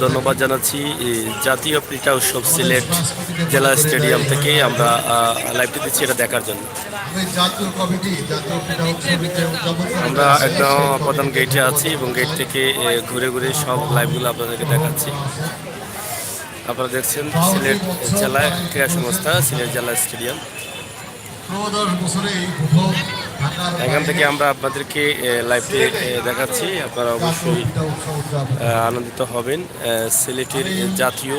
ধন্যবাদ জানাচ্ছি জাতীয় ক্রীড়া উৎসব সিলেট জেলা স্টেডিয়াম থেকে আমরা লাইভটি দিচ্ছি এটা দেখার জন্য। আমরা একদম প্রধান গেটে আছি এবং গেট থেকে ঘুরে ঘুরে সব লাইভগুলো আপনাদেরকে দেখাচ্ছি। আপনারা দেখছেন সিলেট জেলা ক্রীড়া সংস্থা সিলেট জেলা স্টেডিয়াম। এখান থেকে আমরা আপনাদেরকে লাইভটি দেখাচ্ছি। আপনারা অবশ্যই আনন্দিত হবেন। সিলেটের জাতীয়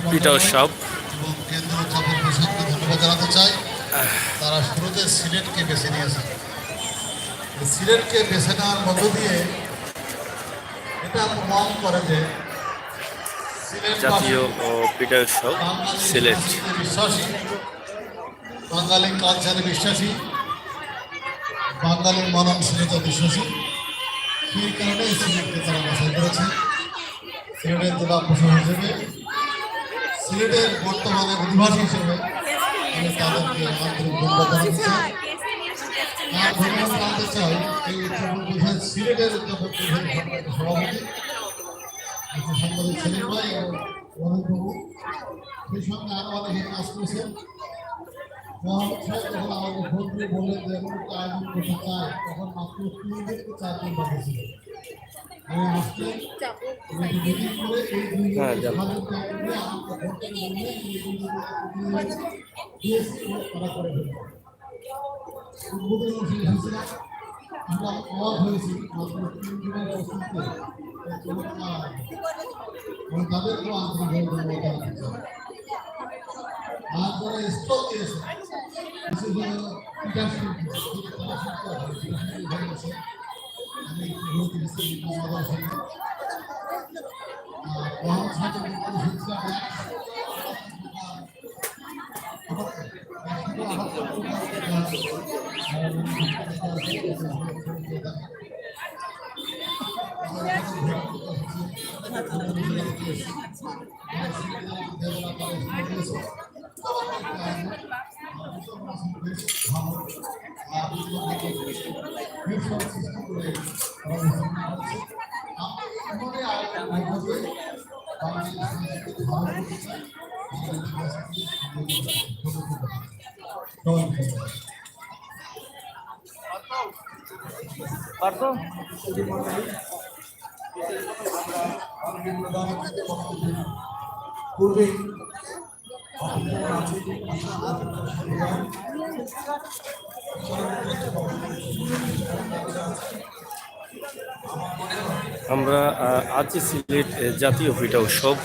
ক্রীড়া উৎসব ধন্যবাদ জানাতে চাই। তারা শুরুতে সিলেটকে বেছে নিয়েছে। সিলেটকে বেছে নেওয়ার মধ্য দিয়ে এটা প্রমাণ করে যে জাতীয় ক্রীড়া উৎসব সিলেট বিশ্বাসী, বাঙালি কালচারে বিশ্বাসী, বাঙালির মননশীলতা বিশ্বাসী। সেই কারণে সিলেটকে তারা বাছাই করেছে সিলেটের জেলা প্রশাসক হিসেবে, সিলেটের বর্তমানে অধিবাসী হিসেবে আমি তাদেরকে আন্তরিক ধন্যবাদ জানাতে চাই। আর ধন্যবাদ জানাতে চাই এই উচ্চ সিলেটের সভাপতি সাংবাদিক সেলিম ভাই এবং অরুণবাবু, সেই সঙ্গে আরো অনেকে কাজ করেছেন। মোহাম্মদ সাহেব যখন আমাকে ফোন দিয়ে বললেন যে এমন একটা আয়োজন করতে চায়, তখন মাত্র 3 থেকে 4 দিন বাকি ছিল। আমি আসতে মিটিং করে এই 2 দিনের আমাকে করা করে ফেলব। উদ্বোধন অনুষ্ঠানে এসেছিলাম, আমরা অবাক হয়েছি মাত্র 3 দিনের অস্তিত্বে তাদেরকেও আন্তরিক ধন্যবাদ জানাতে চাই। আর যারা স্টল দিয়েছে বিশেষ করে পিটার শিল্পী আমি পূর্বে আমরা আছি সিলেট জাতীয় ক্রীড়া উৎসব।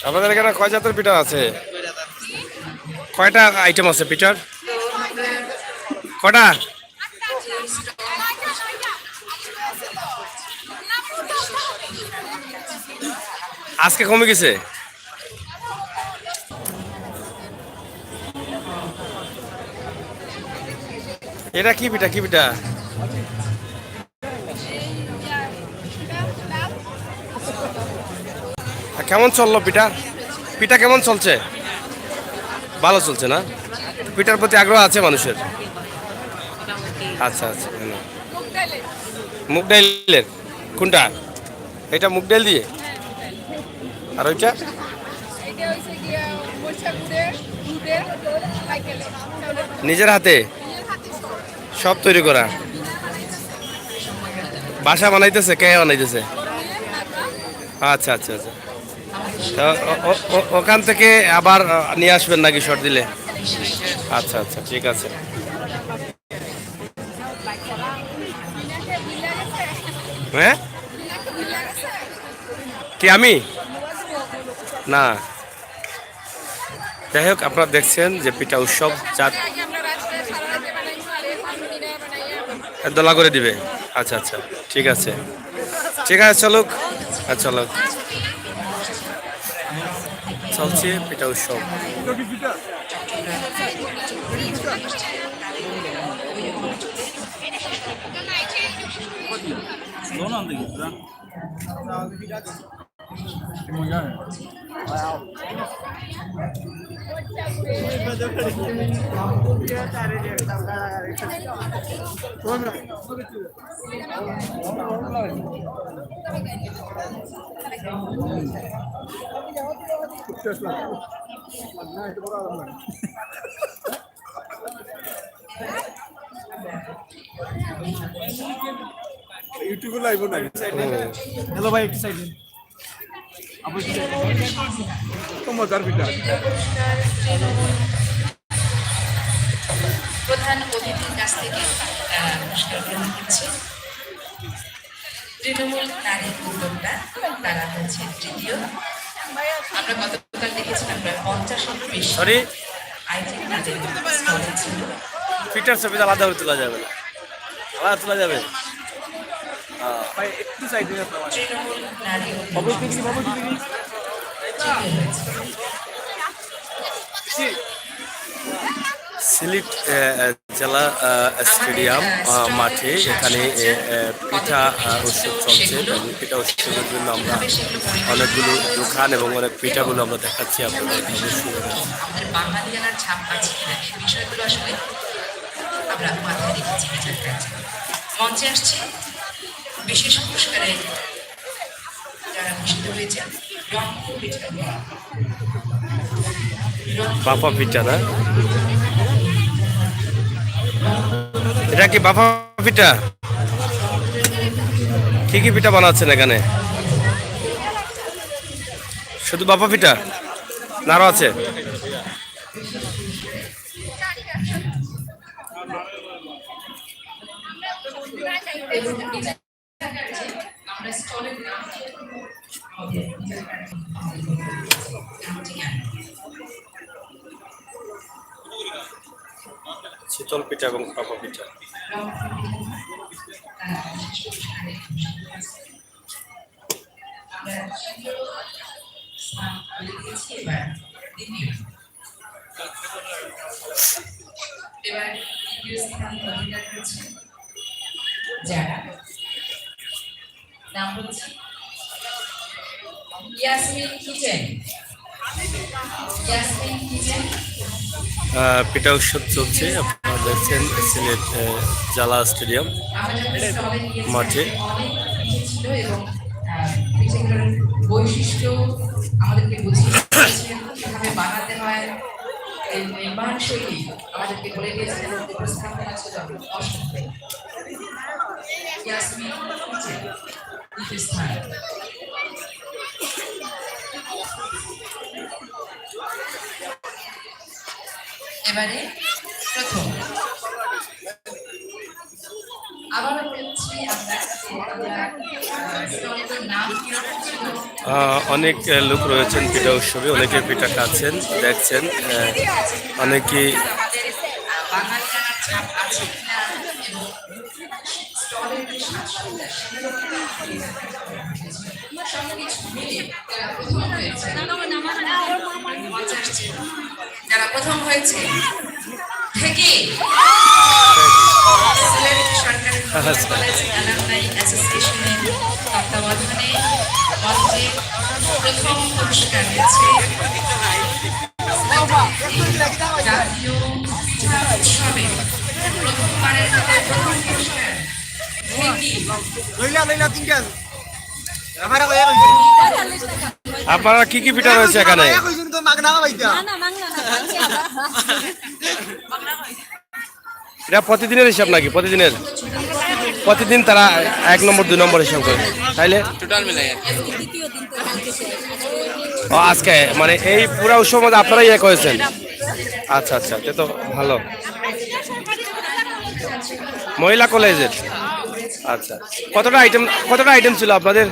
আমাদের এখানে কয় জাতের পিঠা আছে? কয়টা আইটেম আছে পিঠার? কটা? আজকে কমে গেছে। এটা কি পিঠা? কি পিঠা? কেমন চললো পিঠা? পিঠা কেমন চলছে? ভালো চলছে না? পিঠার প্রতি আগ্রহ আছে মানুষের? আচ্ছা আচ্ছা। মুগ ডাইলের কোনটা? এটা মুগ ডাইল দিয়ে, আর ওইটা নিজের হাতে সব তৈরি করা। বাসা বানাইতেছে? কে বানাইতেছে? আচ্ছা আচ্ছা আচ্ছা। ওখান থেকে আবার নিয়ে আসবেন নাকি শর্ট দিলে? আচ্ছা আচ্ছা, ঠিক আছে। হ্যাঁ, কি আমি? না, যাই হোক, আপনারা দেখছেন যে পিঠা উৎসব যা দোলা করে দিবে। আচ্ছা আচ্ছা, ঠিক আছে ঠিক আছে, চলুক। চলো, চলছে পিঠা উৎসব। ইউটিউবে লাইভ না। হ্যালো ভাই, একটু সাইড দিন। মজার পিঠা। প্রধান অতিথির কাছ থেকে পুরস্কার গ্রহণ করছে তৃণমূল নারী উদ্যোক্তা, তারা হচ্ছে তৃতীয়। আমরা গতকাল দেখেছিলাম প্রায় 50-এর বেশি সরি, আইটেম তাদের স্টলে ছিল। পিঠার ছবি আলাদা করে তোলা যাবে না, আলাদা তোলা যাবে। ভাই একটু সাইড দিন আপনারা। তৃণমূল নারী বাবু উদ্যোক্তা দিদি, বাবু দিদি। তৃতীয় হয়েছে। সিলেট জেলা স্টেডিয়াম মাঠে এখানে পিঠা উৎসব চলছে এবং পিঠা উৎসবের জন্য আমরা অনেকগুলো দোকান এবং অনেক পিঠাগুলো আমরা দেখাচ্ছি আপনাদের। আমাদের বাঙালিয়ানার ছাপ আছে কিনা এই বিষয়গুলো আসলে আমরা মাথায় রেখেছি বিচার কাছে। মঞ্চে আসছে বিশেষ পুরস্কারে যারা ভূষিত হয়েছেন রংপুর পিঠা। বাফা পিঠা না, এটা কি বাফা পিঠা? কি কি পিঠা বানাচ্ছেন এখানে? শুধু বাফা পিঠা না আরো আছে? আমরা স্টলের নাম শীতল পিঠা এবং বাফা পিঠা। এবার দ্বিতীয় স্থান অধিকার করেছে যারা, নাম হচ্ছে ইয়াসমিন কিচেন। ইয়াসমিন কিচেন পিঠা উৎসব চলছে, আপনারা দেখছেন সিলেট জেলা স্টেডিয়াম মাঠে। অনেক পিঠে ছিল এবং পিঠেগুলোর বৈশিষ্ট্য আমাদেরকে বুঝিয়ে দিয়েছেন, কিভাবে বানাতে হয়, এই নির্মাণ শৈলী আমাদেরকে বলে দিয়েছেন এবং উপস্থাপনা ছিল অসম্ভব। ইয়াসমিন কিচেন দ্বিতীয় স্থান। এবারে প্রথম আবারও বলছি আমরা নাম কিরকম ছিল। অনেক লোক রয়েছেন পিঠা উৎসবে, অনেকে পিঠা খাচ্ছেন, দেখছেন অনেকেই। বাঙালিয়ানার ছাপ আছে কিনা এবং স্টলের যে সাজসজ্জা সেগুলো সবকিছু মিলে যারা প্রথম হয়েছে, মজা আসছে, যারা প্রথম হয়েছে থেকে সিলেট সরকারি কলেজ অ্যালামনাই অ্যাসোসিয়েশনের তত্ত্বাবধানে মঞ্চে প্রথম পুরস্কার পেয়েছে জাতীয় পিঠা উৎসবে প্রথমবারের মতো প্রথম পুরস্কার আপনারা কি কি পিঠা রয়েছে এখানে? এটা প্রতিদিনের হিসাব নাকি? প্রতিদিন তারা 1 নম্বর 2 নম্বর হিসাব করে, তাইলে টোটাল মিলাই আজকে মানে এই পুরা উৎসব মধ্যে আপনারাই এক হয়েছেন। আচ্ছা আচ্ছা, এটা তো ভালো। মহিলা কলেজের, আচ্ছা। কতটা আইটেম ছিল আপনাদের?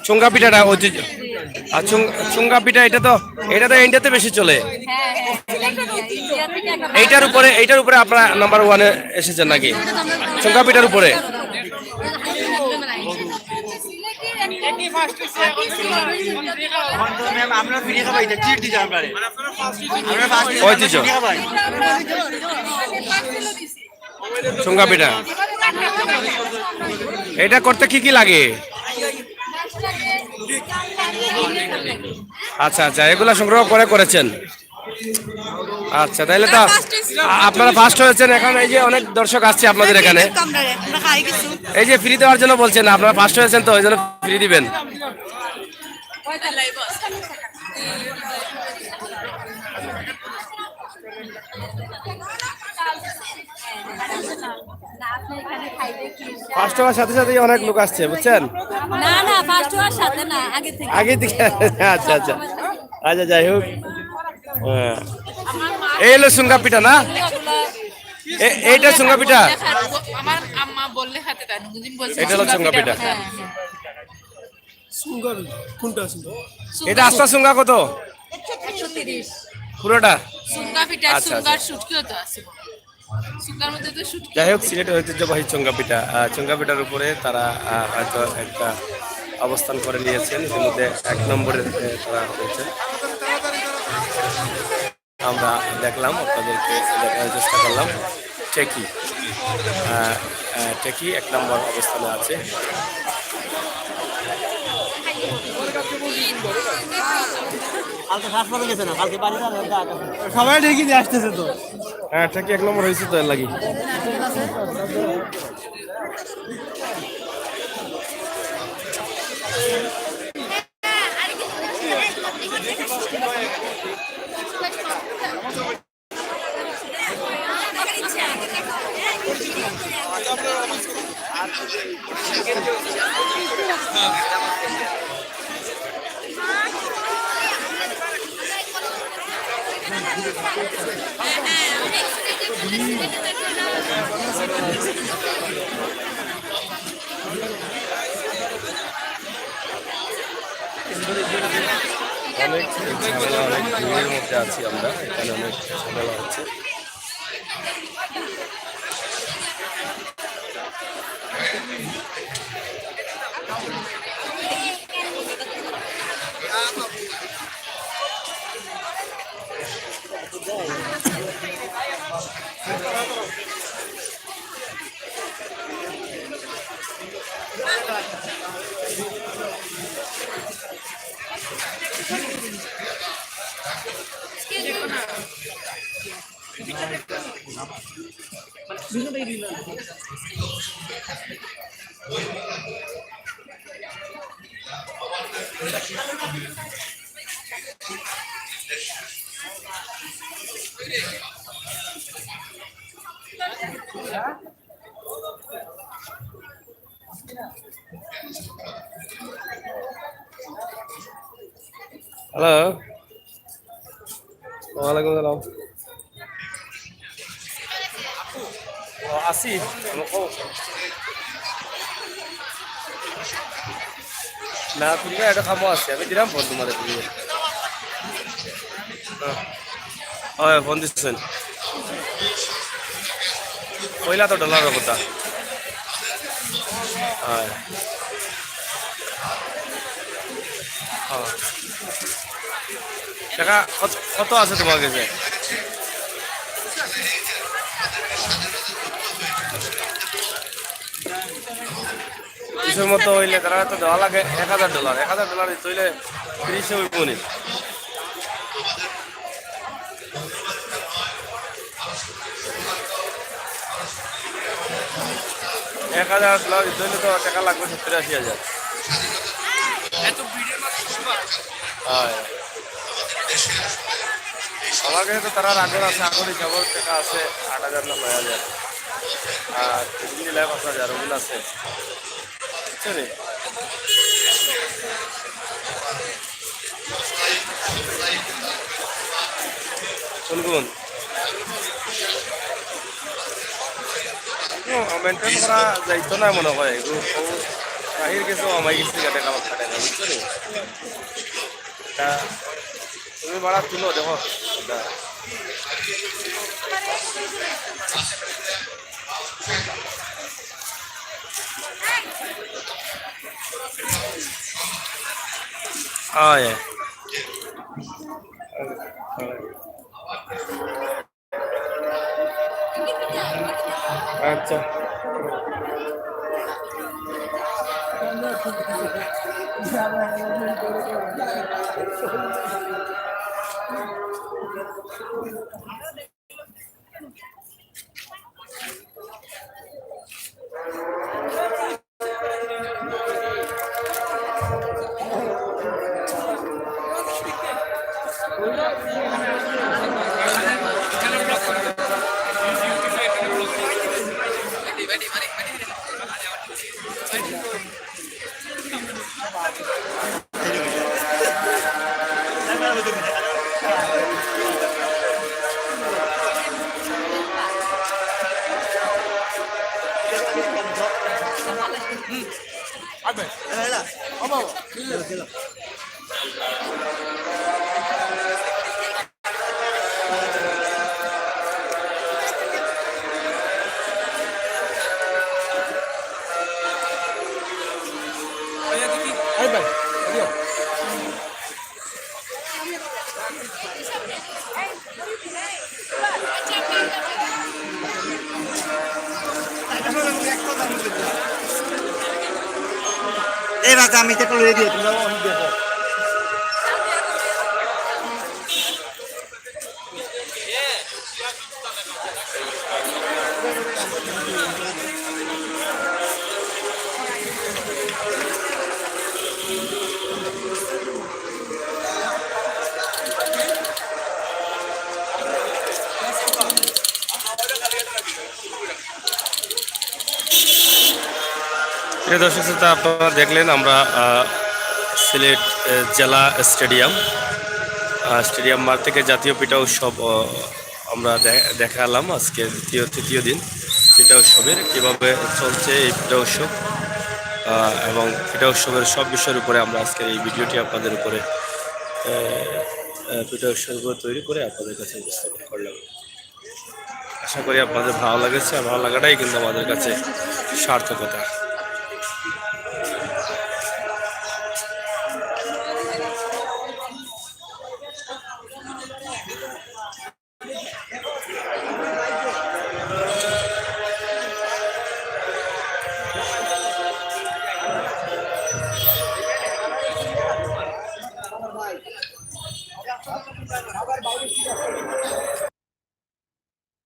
চুঙ্গা পিঠাটা ঐতিহ্য। আর চুঙ্গা পিঠা এটা তো ইন্ডিয়াতে বেশি চলে। এইটার উপরে আপনারা নাম্বার ওয়ানে এসেছেন নাকি চুঙ্গা পিঠার উপরে? ঐতিহ্য চুঙ্গা পিঠা এটা করতে কি কি লাগে? আচ্ছা আচ্ছা, এগুলা সংগ্রহ করেছেন। আচ্ছা, তাহলে তো আপনারা ফার্স্ট হয়েছেন। এখন এই যে অনেক দর্শক আসছে আপনাদের এখানে, এই যে ফ্রি দেওয়ার জন্য বলছেন, আপনারা ফার্স্ট হয়েছেন তো ওই জন্য ফ্রি দিবেন। ফার্স্ট হওয়ার সাথে সাথে অনেক লোক আসছে, বুঝছেন? না ফার্স্ট হওয়ার সাথে না, আগে থেকে। আচ্ছা আচ্ছা আচ্ছা, যাই হোক। হ্যাঁ, এই হলো চুঙ্গা পিঠা না? এইটা চুঙ্গা পিঠা, আমার আম্মা বললে হাতে দেন, বলছে এটা হলো চুঙ্গা পিঠা। কোনটা আছে? এটা আস্তা চুঙ্গা কত? 130 পুরোটা? সুঙ্গা পিঠা, আচ্ছা, সুঙ্গার শুটকিও তো আছে। সুঙ্গার মধ্যে তো শুটকি। যাই হোক, সিলেটের ঐতিহ্যবাহী চুঙ্গা পিঠা। চুঙ্গা পিঠার উপরে তারা হয়তো একটা অবস্থান করে নিয়েছেন, ইতিমধ্যে 1 নম্বরে তারা রয়েছেন। আমরা দেখলাম, আপনাদেরকে দেখার চেষ্টা করলাম। টেকি 1 নম্বর অবস্থানে আছে। সবাই ঢেকে দিয়ে আসতেছে তো। হ্যাঁ, টেকি 1 নম্বর হয়েছে তো, এর লাগি। অনেক ঝামেলা, অনেক ভিড়ের মধ্যে আছি আমরা। এখানে অনেক ঝামেলা হচ্ছে। হ্যালো, ওয়ালাইকুম আসসালাম। আসি না, তুমি এটা খামো আছে, আমি দিলাম ফোন তোমাদের। হ্যাঁ, ফোন দিচ্ছেন পয়লা তো ডলারের কথা। হ্যাঁ, টাকা কত আছে তোমার কাছে? কিছুর মতো হইলে তারা তো দেওয়া লাগে $1000। $1000 দিতে হইলে 30 হইব নি। $1000 দিতে হইলে তো টাকা লাগবে 70-80 হাজার। হয়, আমার কাছে তো তারা আগর আছে, আগর হিসাবের টাকা আছে 8,000 না 9,000, আর এগুলি লাইফ 5,000 ওগুলো আছে, বুঝছো রে? কোন কোন? মেনটেন করা যাইতো না মনে হয় এগুলো বাহির কিছু আমাই গেছি গাটে কামাক খাটে না বুঝছো নি? তা তুমি ভাড়া তুলো দেখো এটা। yeah. আচ্ছা এই রাতে আমি তো রেডি তোমরা অনেক দেখো প্রিয় দর্শক শ্রোতা, আপনারা দেখলেন আমরা সিলেট জেলা স্টেডিয়াম মাঠ থেকে জাতীয় পিঠা উৎসব আমরা দেখালাম আজকে তৃতীয় দিন পিঠা উৎসবের কীভাবে চলছে এই পিঠা উৎসব এবং পিঠা উৎসবের সব বিষয়ের উপরে আমরা আজকের এই ভিডিওটি আপনাদের উপরে পিঠা উৎসব তৈরি করে আপনাদের কাছে উপস্থাপন করলাম। আশা করি আপনাদের ভালো লেগেছে, আর ভালো লাগাটাই কিন্তু আমাদের কাছে সার্থকতা।